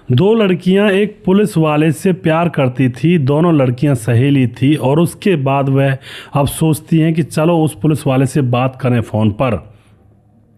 दो लड़कियां एक पुलिस वाले से प्यार करती थी। दोनों लड़कियां सहेली थी और उसके बाद वह अब सोचती हैं कि चलो उस पुलिस वाले से बात करें फ़ोन पर।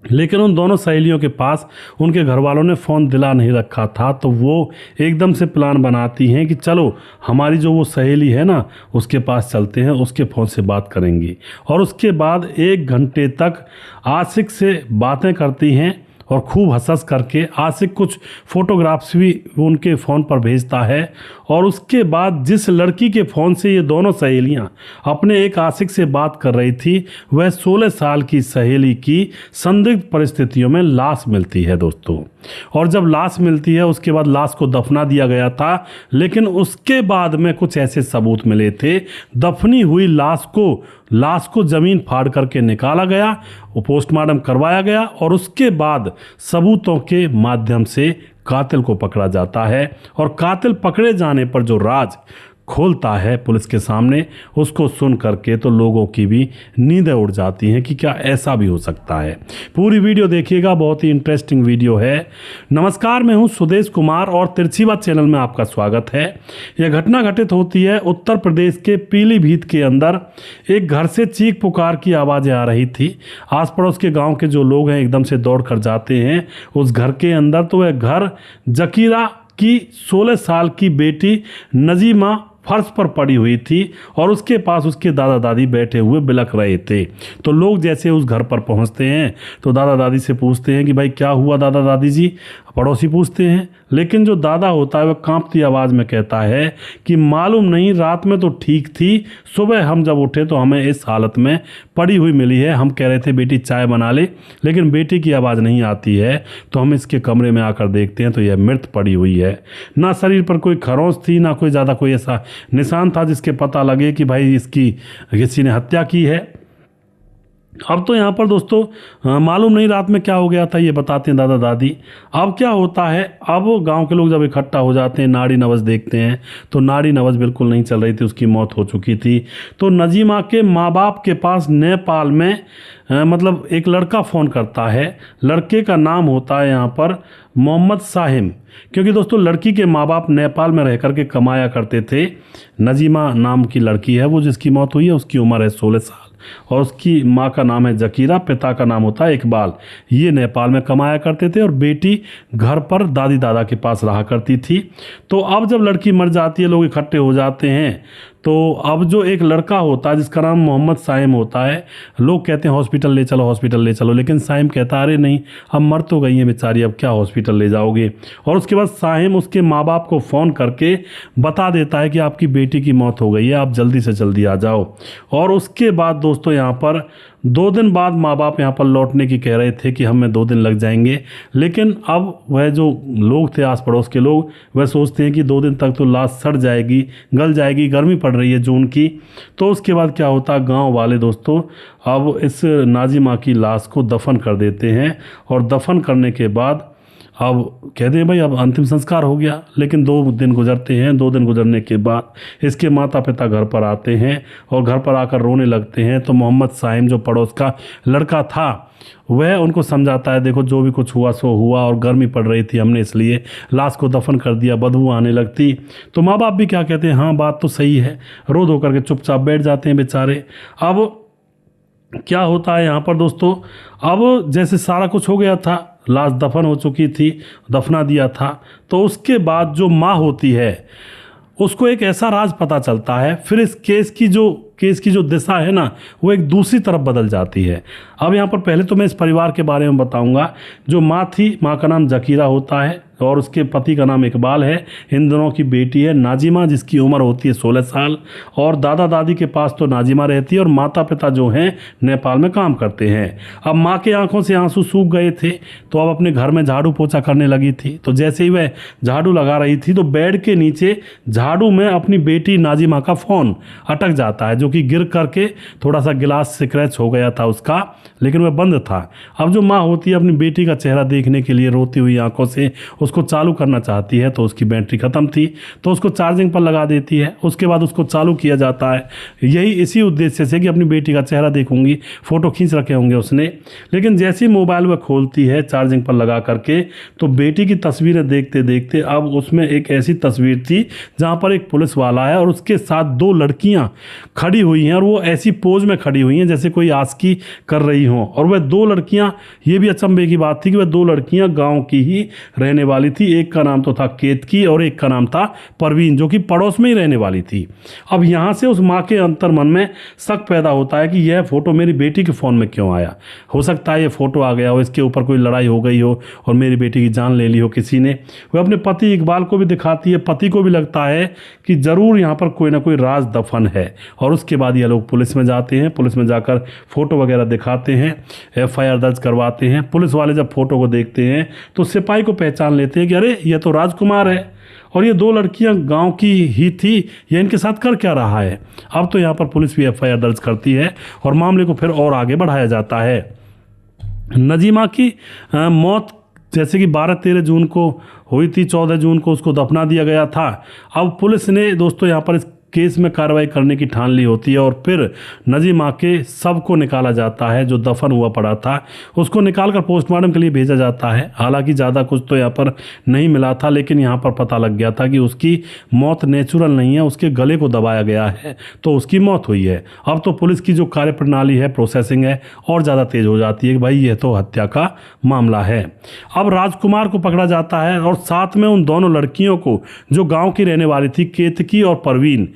लेकिन उन दोनों सहेलियों के पास उनके घर वालों ने फ़ोन दिला नहीं रखा था, तो वो एकदम से प्लान बनाती हैं कि चलो हमारी जो वो सहेली है ना उसके पास चलते हैं, उसके फ़ोन से बात करेंगी। और उसके बाद 1 घंटे तक आशिक से बातें करती हैं और खूब हंस करके। आशिक कुछ फोटोग्राफ्स भी उनके फ़ोन पर भेजता है। और उसके बाद जिस लड़की के फ़ोन से ये दोनों सहेलियां अपने एक आशिक से बात कर रही थी, वह 16 साल की सहेली की संदिग्ध परिस्थितियों में लाश मिलती है दोस्तों। और जब लाश मिलती है उसके बाद लाश को दफना दिया गया था, लेकिन उसके बाद में कुछ ऐसे सबूत मिले थे। दफनी हुई लाश को ज़मीन फाड़ करके निकाला गया, वो पोस्टमार्टम करवाया गया और उसके बाद सबूतों के माध्यम से कातिल को पकड़ा जाता है। और कातिल पकड़े जाने पर जो राज खोलता है पुलिस के सामने, उसको सुन करके तो लोगों की भी नींदें उड़ जाती हैं कि क्या ऐसा भी हो सकता है। पूरी वीडियो देखिएगा, बहुत ही इंटरेस्टिंग वीडियो है। नमस्कार, मैं हूं सुदेश कुमार और तिरछी बात चैनल में आपका स्वागत है। यह घटना घटित होती है उत्तर प्रदेश के पीलीभीत के अंदर। एक घर से चीख पुकार की आवाज़ें आ रही थी। आस पड़ोस के गाँव के जो लोग हैं एकदम से दौड़ कर जाते हैं उस घर के अंदर। तो वह घर जकीरा की 16 साल की बेटी नजीमा फर्श पर पड़ी हुई थी और उसके पास उसके दादा दादी बैठे हुए बिलख रहे थे। तो लोग जैसे उस घर पर पहुंचते हैं तो दादा दादी से पूछते हैं कि भाई क्या हुआ दादा दादी जी। पड़ोसी पूछते हैं, लेकिन जो दादा होता है वह कांपती आवाज़ में कहता है कि मालूम नहीं, रात में तो ठीक थी, सुबह हम जब उठे तो हमें इस हालत में पड़ी हुई मिली है। हम कह रहे थे बेटी चाय बना ले, लेकिन बेटी की आवाज़ नहीं आती है। तो हम इसके कमरे में आकर देखते हैं तो यह मृत पड़ी हुई है। ना शरीर पर कोई खरोंच थी, ना कोई ज़्यादा कोई ऐसा निशान था जिसके पता लगे कि भाई इसकी किसी ने हत्या की है। अब तो यहाँ पर दोस्तों मालूम नहीं रात में क्या हो गया था, ये बताते हैं दादा दादी। अब क्या होता है, अब गांव के लोग जब इकट्ठा हो जाते हैं, नाड़ी नवज देखते हैं तो नाड़ी नवज बिल्कुल नहीं चल रही थी, उसकी मौत हो चुकी थी। तो नजीमा के माँ बाप के पास नेपाल में मतलब एक लड़का फ़ोन करता है। लड़के का नाम होता है यहाँ पर मोहम्मद साहिम, क्योंकि दोस्तों लड़की के माँ बाप नेपाल में रह कर के कमाया करते थे। नजीमा नाम की लड़की है वो, जिसकी मौत हुई है, उसकी उम्र है 16 साल और उसकी माँ का नाम है जकीरा, पिता का नाम होता है इकबाल। ये नेपाल में कमाया करते थे और बेटी घर पर दादी दादा के पास रहा करती थी। तो अब जब लड़की मर जाती है, लोग इकट्ठे हो जाते हैं। तो अब जो एक लड़का होता है जिसका नाम मोहम्मद साइम होता है, लोग कहते हैं हॉस्पिटल ले चलो, हॉस्पिटल ले चलो, लेकिन साइम कहता अरे नहीं, अब मर तो गई है बेचारी, अब क्या हॉस्पिटल ले जाओगे। और उसके बाद साइम उसके माँ बाप को फ़ोन करके बता देता है कि आपकी बेटी की मौत हो गई है, आप जल्दी से जल्दी आ जाओ। और उसके बाद दोस्तों यहाँ पर 2 दिन बाद माँ बाप यहाँ पर लौटने की कह रहे थे कि हमें 2 दिन लग जाएंगे, लेकिन अब वह जो लोग थे आस पड़ोस के लोग, वह सोचते हैं कि 2 दिन तक तो लाश सड़ जाएगी, गल जाएगी, गर्मी पड़ रही है जून की। तो उसके बाद क्या होता, गांव वाले दोस्तों अब इस नाजिमा की लाश को दफन कर देते हैं। और दफन करने के बाद अब कहते हैं भाई अब अंतिम संस्कार हो गया। लेकिन 2 दिन गुजरते हैं। 2 दिन गुजरने के बाद इसके माता पिता घर पर आते हैं और घर पर आकर रोने लगते हैं। तो मोहम्मद साइम जो पड़ोस का लड़का था वह उनको समझाता है, देखो जो भी कुछ हुआ सो हुआ, और गर्मी पड़ रही थी, हमने इसलिए लाश को दफन कर दिया, बदबू आने लगती। तो माँ बाप भी क्या कहते हैं, हाँ बात तो सही है, रो धो करके चुपचाप बैठ जाते हैं बेचारे। अब क्या होता है यहाँ पर दोस्तों, अब जैसे सारा कुछ हो गया था, लाश दफन हो चुकी थी, दफना दिया था, तो उसके बाद जो माँ होती है उसको एक ऐसा राज पता चलता है। फिर इस केस की जो दिशा है ना वो एक दूसरी तरफ बदल जाती है। अब यहाँ पर पहले तो मैं इस परिवार के बारे में बताऊंगा। जो माँ थी, माँ का नाम जकीरा होता है और उसके पति का नाम इकबाल है। इन दोनों की बेटी है नाजिमा, जिसकी उम्र होती है 16 साल। और दादा दादी के पास तो नाजिमा रहती है और माता पिता जो हैं नेपाल में काम करते हैं। अब माँ के आंखों से आंसू सूख गए थे तो अब अपने घर में झाड़ू पोछा करने लगी थी। तो जैसे ही वह झाड़ू लगा रही थी तो बेड के नीचे झाड़ू में अपनी बेटी नाजिमा का फ़ोन अटक जाता है, जो कि गिर करके थोड़ा सा गिलास स्क्रैच हो गया था उसका, लेकिन वह बंद था। अब जो माँ होती है अपनी बेटी का चेहरा देखने के लिए रोती हुई आंखों से उस उसको चालू करना चाहती है तो उसकी बैटरी ख़त्म थी, तो उसको चार्जिंग पर लगा देती है। उसके बाद उसको चालू किया जाता है, यही इसी उद्देश्य से कि अपनी बेटी का चेहरा देखूंगी, फ़ोटो खींच रखे होंगे उसने। लेकिन जैसे ही मोबाइल वह खोलती है चार्जिंग पर लगा करके, तो बेटी की तस्वीरें देखते देखते अब उसमें एक ऐसी तस्वीर थी जहाँ पर एक पुलिस वाला है और उसके साथ 2 लड़कियाँ खड़ी हुई हैं, और वो ऐसी पोज में खड़ी हुई हैं जैसे कोई आस्की कर रही हों। और वह 2 लड़कियाँ, ये भी अचंभे की बात थी कि वह 2 लड़कियाँ गांव की ही रहने वाली थी। एक का नाम तो था केतकी और एक का नाम था परवीन, जो कि पड़ोस में ही रहने वाली थी। अब यहाँ से उस माँ के अंतर मन में शक पैदा होता है कि यह फ़ोटो मेरी बेटी के फ़ोन में क्यों आया। हो सकता है ये फ़ोटो आ गया हो, इसके ऊपर कोई लड़ाई हो गई हो और मेरी बेटी की जान ले ली हो किसी ने। वह अपने पति इकबाल को भी दिखाती है, पति को भी लगता है कि ज़रूर यहाँ पर कोई ना कोई राज दफन है। और उसके बाद ये लोग पुलिस में जाते हैं, पुलिस में जाकर फ़ोटो वगैरह दिखाते हैं, FIR दर्ज करवाते हैं। पुलिस वाले जब फ़ोटो को देखते हैं तो सिपाही को पहचान लेते हैं कि अरे ये तो राजकुमार है और ये 2 लड़कियां गांव की ही थी, ये इनके साथ कर क्या रहा है। अब तो यहाँ पर पुलिस भी FIR दर्ज करती है और मामले को फिर और आगे बढ़ाया जाता है। नजीमा की मौत जैसे कि 12-13 जून को हुई थी, 14 जून को उसको दफना दिया गया था। अब पुलिस ने दोस्तों यहाँ पर इस केस में कार्रवाई करने की ठान ली होती है और फिर नजीमा के शव को निकाला जाता है, जो दफन हुआ पड़ा था उसको निकालकर पोस्टमार्टम के लिए भेजा जाता है। हालांकि ज़्यादा कुछ तो यहाँ पर नहीं मिला था, लेकिन यहाँ पर पता लग गया था कि उसकी मौत नेचुरल नहीं है, उसके गले को दबाया गया है तो उसकी मौत हुई है। अब तो पुलिस की जो कार्यप्रणाली है, प्रोसेसिंग है, और ज़्यादा तेज़ हो जाती है कि भाई ये तो हत्या का मामला है। अब राजकुमार को पकड़ा जाता है और साथ में उन दोनों लड़कियों को, जो गाँव की रहने वाली थी केतकी और परवीन,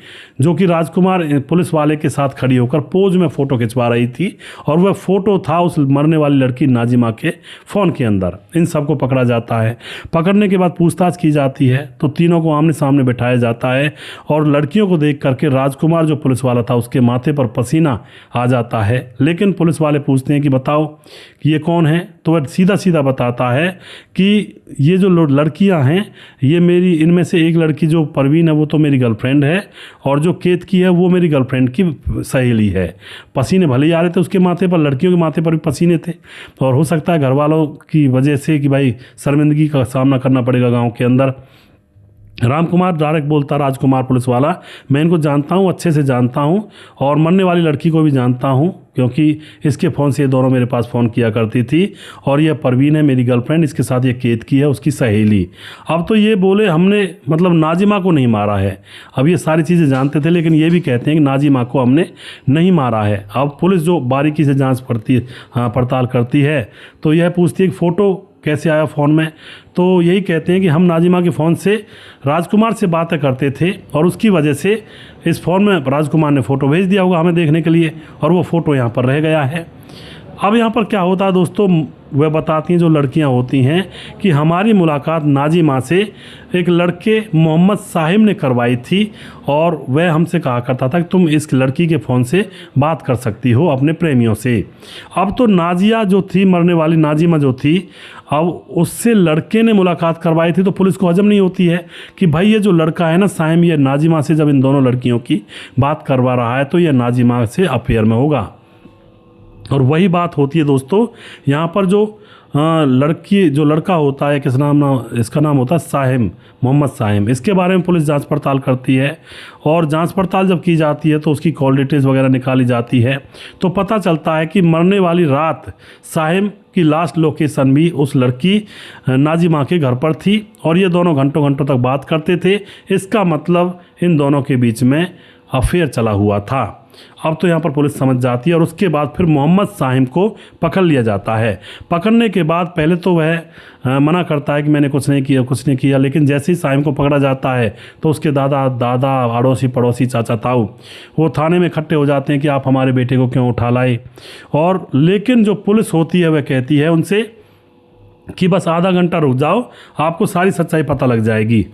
जो कि राजकुमार पुलिस वाले के साथ खड़ी होकर पोज में फ़ोटो खिंचवा रही थी, और वह फ़ोटो था उस मरने वाली लड़की नाजिमा के फ़ोन के अंदर। इन सबको पकड़ा जाता है। पकड़ने के बाद पूछताछ की जाती है तो तीनों को आमने सामने बिठाया जाता है और लड़कियों को देख करके राजकुमार जो पुलिस वाला था उसके माथे पर पसीना आ जाता है। लेकिन पुलिस वाले पूछते हैं कि बताओ कि ये कौन है, तो वह सीधा सीधा बताता है कि ये जो लड़कियां हैं ये मेरी, इनमें से एक लड़की जो परवीन है वो तो मेरी गर्लफ्रेंड है और जो केतकी है वो मेरी गर्लफ्रेंड की सहेली है। पसीने भले ही आ रहे थे उसके माथे पर, लड़कियों के माथे पर भी पसीने थे, और हो सकता है घर वालों की वजह से कि भाई शर्मिंदगी का सामना करना पड़ेगा गाँव के अंदर। रामकुमार डायरेक्ट बोलता, राजकुमार पुलिस वाला, मैं इनको जानता हूँ, अच्छे से जानता हूँ, और मरने वाली लड़की को भी जानता हूँ क्योंकि इसके फ़ोन से ये दोनों मेरे पास फ़ोन किया करती थी, और ये परवीन है मेरी गर्लफ्रेंड, इसके साथ ये केतकी है उसकी सहेली। अब तो ये बोले हमने मतलब नाजिमा को नहीं मारा है। अब ये सारी चीज़ें जानते थे, लेकिन ये भी कहते हैं कि नाजिमा को हमने नहीं मारा है। अब पुलिस जो बारीकी से जाँच पड़ताल करती है तो यह पूछती है कि फ़ोटो कैसे आया फ़ोन में, तो यही कहते हैं कि हम नाजिमा के फ़ोन से राजकुमार से बातें करते थे और उसकी वजह से इस फ़ोन में राजकुमार ने फ़ोटो भेज दिया होगा हमें देखने के लिए, और वो फ़ोटो यहाँ पर रह गया है। अब यहाँ पर क्या होता है दोस्तों, वह बताती हैं जो लड़कियाँ होती हैं कि हमारी मुलाकात नाजिमा से एक लड़के मोहम्मद साहिब ने करवाई थी, और वह हमसे कहा करता था कि तुम इस लड़की के फ़ोन से बात कर सकती हो अपने प्रेमियों से। अब तो नाजिया जो थी, मरने वाली नाजिमा जो थी, अब उससे लड़के ने मुलाकात करवाई थी, तो पुलिस को हजम नहीं होती है कि भाई ये जो लड़का है ना साहिब, ये नाजिमा से जब इन दोनों लड़कियों की बात करवा रहा है तो यह नाजिमा से अफेयर में होगा। और वही बात होती है दोस्तों यहाँ पर, जो लड़का होता है, इसका नाम होता है साहिब, मोहम्मद साहिब। इसके बारे में पुलिस जांच पड़ताल करती है, और जांच पड़ताल जब की जाती है तो उसकी कॉल डिटेल्स वगैरह निकाली जाती है, तो पता चलता है कि मरने वाली रात साहिब की लास्ट लोकेशन भी उस लड़की नाजिमा के घर पर थी, और ये दोनों घंटों घंटों तक बात करते थे। इसका मतलब इन दोनों के बीच में अफेयर चला हुआ था। अब तो यहाँ पर पुलिस समझ जाती है, और उसके बाद फिर मोहम्मद साहिब को पकड़ लिया जाता है। पकड़ने के बाद पहले तो वह मना करता है कि मैंने कुछ नहीं किया, लेकिन जैसे ही साहिब को पकड़ा जाता है तो उसके दादा अड़ोसी पड़ोसी चाचा ताऊ वो थाने में इकट्ठे हो जाते हैं कि आप हमारे बेटे को क्यों उठा लाए। और लेकिन जो पुलिस होती है वह कहती है उनसे कि बस आधा घंटा रुक जाओ, आपको सारी सच्चाई पता लग जाएगी।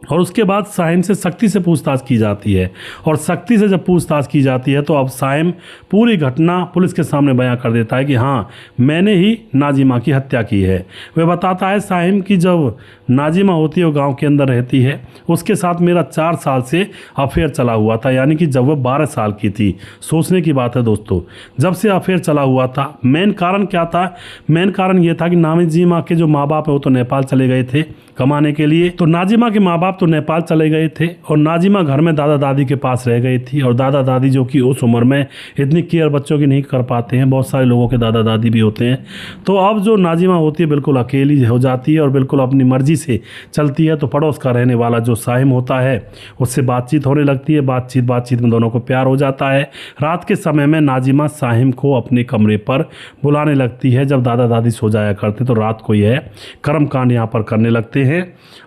और उसके बाद साहिम से सख्ती से पूछताछ की जाती है। और सख्ती से जब पूछताछ की जाती है तो अब साहिम पूरी घटना पुलिस के सामने बयां कर देता है कि हाँ, मैंने ही नाजिमा की हत्या की है। वह बताता है साहिम कि जब नाजिमा होती है वो गांव के अंदर रहती है, उसके साथ मेरा 4 साल से अफेयर चला हुआ था, यानी कि जब वह 12 साल की थी। सोचने की बात है दोस्तों, जब से अफेयर चला हुआ था। मेन कारण क्या था? मेन कारण ये था कि नाजिमा के जो माँ बाप है वो तो नेपाल चले गए थे कमाने के लिए। तो नाजिमा के माँ बाप तो नेपाल चले गए थे और नाजिमा घर में दादा दादी के पास रह गई थी। और दादा दादी जो कि उस उम्र में इतनी केयर बच्चों की नहीं कर पाते हैं, बहुत सारे लोगों के दादा दादी भी होते हैं। तो अब जो नाजिमा होती है बिल्कुल अकेली हो जाती है और बिल्कुल अपनी मर्जी से चलती है। तो पड़ोस का रहने वाला जो साहिम होता है उससे बातचीत होने लगती है। बातचीत में दोनों को प्यार हो जाता है। रात के समय में नाजिमा साहिम को अपने कमरे पर बुलाने लगती है। जब दादा दादी सो जाया करते तो रात को यह कर्मकांड यहाँ पर करने लगते हैं।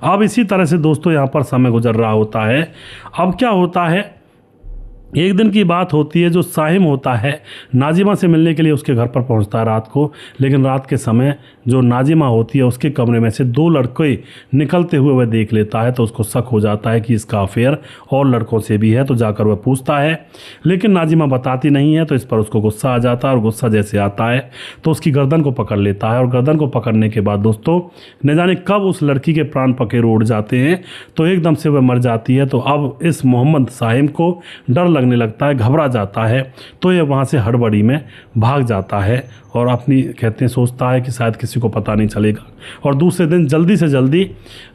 अब इसी तरह से दोस्तों यहाँ पर समय गुजर रहा होता है। अब क्या होता है, एक दिन की बात होती है, जो साहिम होता है नाजिमा से मिलने के लिए उसके घर पर पहुंचता है रात को। लेकिन रात के समय जो नाजिमा होती है उसके कमरे में से 2 लड़के निकलते हुए वह देख लेता है। तो उसको शक हो जाता है कि इसका अफेयर और लड़कों से भी है। तो जाकर वह पूछता है, लेकिन नाजिमा बताती नहीं है। तो इस पर उसको गुस्सा आ जाता है और गुस्सा जैसे आता है तो उसकी गर्दन को पकड़ लेता है। और गर्दन को पकड़ने के बाद दोस्तों न जाने कब उस लड़की के प्राण पखेरु उड़ जाते हैं, तो एकदम से वह मर जाती है। तो अब इस मोहम्मद साहिम को डर लगने लगता है, घबरा जाता है। तो ये वहाँ से हड़बड़ी में भाग जाता है और अपनी कहते हैं सोचता है कि शायद किसी को पता नहीं चलेगा। और दूसरे दिन जल्दी से जल्दी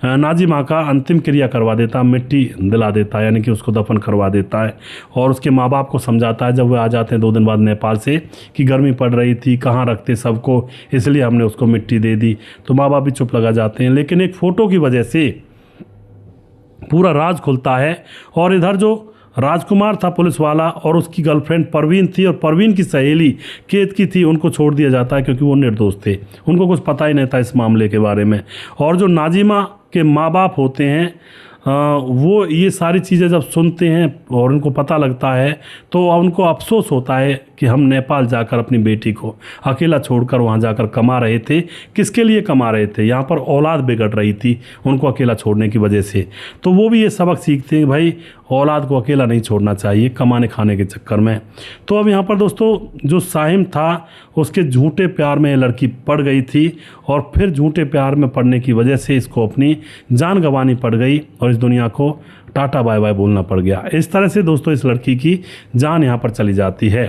नाजिमा का अंतिम क्रिया करवा देता, मिट्टी दिला देता है, यानी कि उसको दफन करवा देता है। और उसके माँ बाप को समझाता है जब वे आ जाते हैं 2 दिन बाद नेपाल से कि गर्मी पड़ रही थी, कहाँ रखते सबको, इसलिए हमने उसको मिट्टी दे दी। तो माँ बाप भी चुप लगा जाते हैं। लेकिन एक फ़ोटो की वजह से पूरा राज खुलता है। और इधर जो राजकुमार था पुलिस वाला और उसकी गर्लफ्रेंड परवीन थी और परवीन की सहेली केतकी थी, उनको छोड़ दिया जाता है क्योंकि वो निर्दोष थे, उनको कुछ पता ही नहीं था इस मामले के बारे में। और जो नाजिमा के माँ बाप होते हैं वो ये सारी चीज़ें जब सुनते हैं और उनको पता लगता है तो उनको अफसोस होता है कि हम नेपाल जाकर अपनी बेटी को अकेला छोड़कर वहाँ जाकर कमा रहे थे। किसके लिए कमा रहे थे? यहाँ पर औलाद बिगड़ रही थी उनको अकेला छोड़ने की वजह से। तो वो भी ये सबक सीखते हैं भाई औलाद को अकेला नहीं छोड़ना चाहिए कमाने खाने के चक्कर में। तो अब यहाँ पर दोस्तों जो साहिम था उसके झूठे प्यार में ये लड़की पड़ गई थी और फिर झूठे प्यार में पड़ने की वजह से इसको अपनी जान गंवानी पड़ गई और इस दुनिया को टाटा बाय बाय बोलना पड़ गया। इस तरह से दोस्तों इस लड़की की जान यहाँ पर चली जाती है।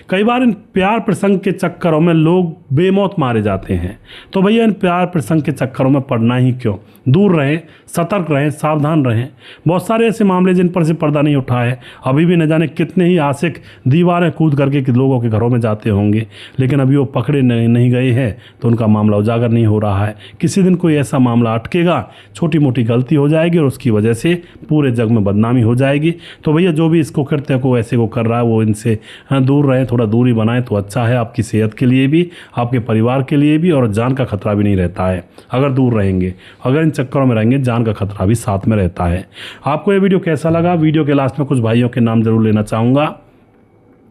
कई बार इन प्यार प्रसंग के चक्करों में लोग बेमौत मारे जाते हैं। तो भैया इन प्यार प्रसंग के चक्करों में पड़ना ही क्यों? दूर रहें, सतर्क रहें, सावधान रहें। बहुत सारे ऐसे मामले जिन पर से पर्दा नहीं उठा है। अभी भी न जाने कितने ही आशिक दीवारें कूद करके लोगों के घरों में जाते होंगे, लेकिन अभी वो पकड़े नहीं गए हैं तो उनका मामला उजागर नहीं हो रहा है। किसी दिन कोई ऐसा मामला अटकेगा, छोटी मोटी गलती हो जाएगी और उसकी वजह से पूरे जग में बदनामी हो जाएगी। तो भैया जो भी इसको कृत्य को ऐसे को कर रहा है वो इनसे दूर रहें, थोड़ा दूरी बनाएं तो अच्छा है, आपकी सेहत के लिए भी, आपके परिवार के लिए भी, और जान का खतरा भी नहीं रहता है अगर दूर रहेंगे। अगर इन चक्करों में रहेंगे जान का खतरा भी साथ में रहता है। आपको ये वीडियो कैसा लगा? वीडियो के लास्ट में कुछ भाइयों के नाम जरूर लेना चाहूँगा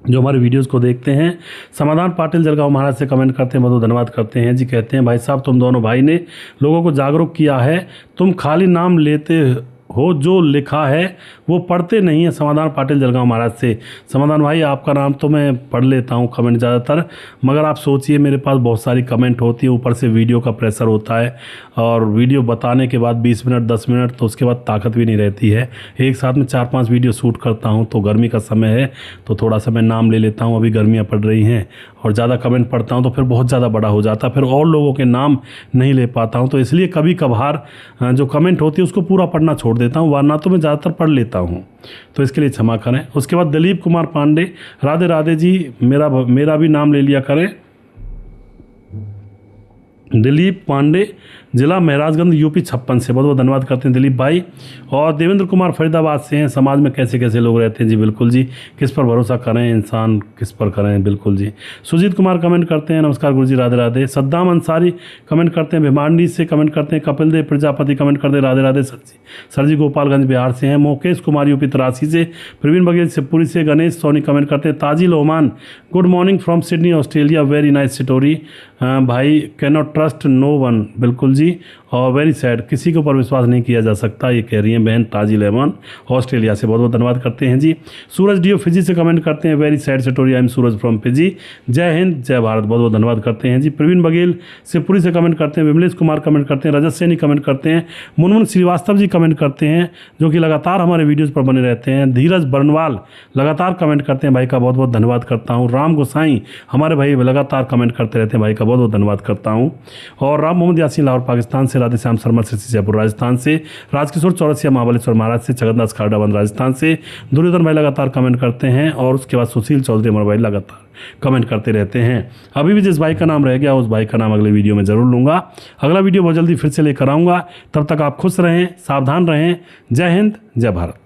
जो हमारे वीडियोस को देखते हैं। समाधान पाटिल जलगांव महाराज से कमेंट करते हैं, बहुत धन्यवाद करते हैं जी। कहते हैं भाई साहब तुम दोनों भाई ने लोगों को जागरूक किया है, तुम खाली नाम लेते हो, जो लिखा है वो पढ़ते नहीं है। समाधान पाटिल जलगांव महाराज से। समाधान भाई आपका नाम तो मैं पढ़ लेता हूँ कमेंट ज़्यादातर, मगर आप सोचिए मेरे पास बहुत सारी कमेंट होती है, ऊपर से वीडियो का प्रेशर होता है और वीडियो बताने के बाद 20 मिनट 10 मिनट तो उसके बाद ताकत भी नहीं रहती है। एक साथ में 4-5 वीडियो शूट करता हूँ तो गर्मी का समय है तो थोड़ा सा मैं नाम ले लेता हूँ। अभी गर्मियाँ पड़ रही हैं और ज़्यादा कमेंट पढ़ता हूँ तो फिर बहुत ज़्यादा बड़ा हो जाता है, फिर और लोगों के नाम नहीं ले पाता हूँ। तो इसलिए कभी कभार जो कमेंट होती है उसको पूरा पढ़ना छोड़ देता हूँ, वरना तो मैं ज़्यादातर पढ़ लेता हूँ, तो इसके लिए क्षमा करें। उसके बाद दिलीप कुमार पांडे, राधे राधे जी, मेरा भी नाम ले लिया करें। दिलीप पांडे, जिला महराजगंज, यूपी 56 से बहुत बहुत धन्यवाद करते हैं दिलीप भाई। और देवेंद्र कुमार फरीदाबाद से हैं, समाज में कैसे कैसे लोग रहते हैं जी। बिल्कुल जी, किस पर भरोसा करें, इंसान किस पर करें, बिल्कुल जी। सुजीत कुमार कमेंट करते हैं, नमस्कार गुरु जी, राधे राधे। सद्दाम अंसारी कमेंट करते हैं, भिमांडी से कमेंट करते हैं। कपिल देव प्रजापति कमेंट करते हैं, राधे राधे सर जी, गोपालगंज बिहार से हैं। मुकेश कुमार यूपी 83 से। प्रवीण बघेल शिवपुरी से। गणेश सोनी कमेंट करते हैं। ताजिल Oman, good morning from Sydney Australia, very nice story भाई, can not trust no one, बिल्कुल जी। और वेरी सैड, किसी के ऊपर विश्वास नहीं किया जा सकता, ये कह रही हैं बहन ताजी लेमन ऑस्ट्रेलिया से। बहुत बहुत धन्यवाद करते हैं जी। सूरज डीओ फिजी से कमेंट करते हैं, very sad story, I am Suraj from Fiji, जय हिंद जय भारत। बहुत बहुत धन्यवाद करते हैं जी। प्रवीण बघेल शिवपुरी से कमेंट करते हैं, विमलेश कुमार कमेंट करते हैं, रजत सैनी कमेंट करते हैं, मुनमुन श्रीवास्तव जी कमेंट करते हैं जो कि लगातार हमारे वीडियोज़ पर बने रहते हैं, धीरज बरनवाल लगातार कमेंट करते हैं, भाई का बहुत बहुत धन्यवाद करता हूँ। राम गोसाई हमारे भाई लगातार कमेंट करते रहते हैं, भाई का बहुत बहुत धन्यवाद करता हूँ। और राम मोहम्मद यासीन लाहौर पाकिस्तान से, राधे श्याम शर्मा से जयपुर राजस्थान से, राजकिशोर चौरसिया महाबलेश्वर महाराज से, छगनदास खारडाबंद राजस्थान से, दुर्योधन भाई लगातार कमेंट करते हैं। और उसके बाद सुशील चौधरी हमारे भाई लगातार कमेंट करते रहते हैं। अभी भी जिस भाई का नाम रह गया उस भाई का नाम अगले वीडियो में ज़रूर लूँगा। अगला वीडियो बहुत जल्दी फिर से लेकर आऊँगा। तब तक आप खुश रहें, सावधान रहें। जय हिंद जय भारत।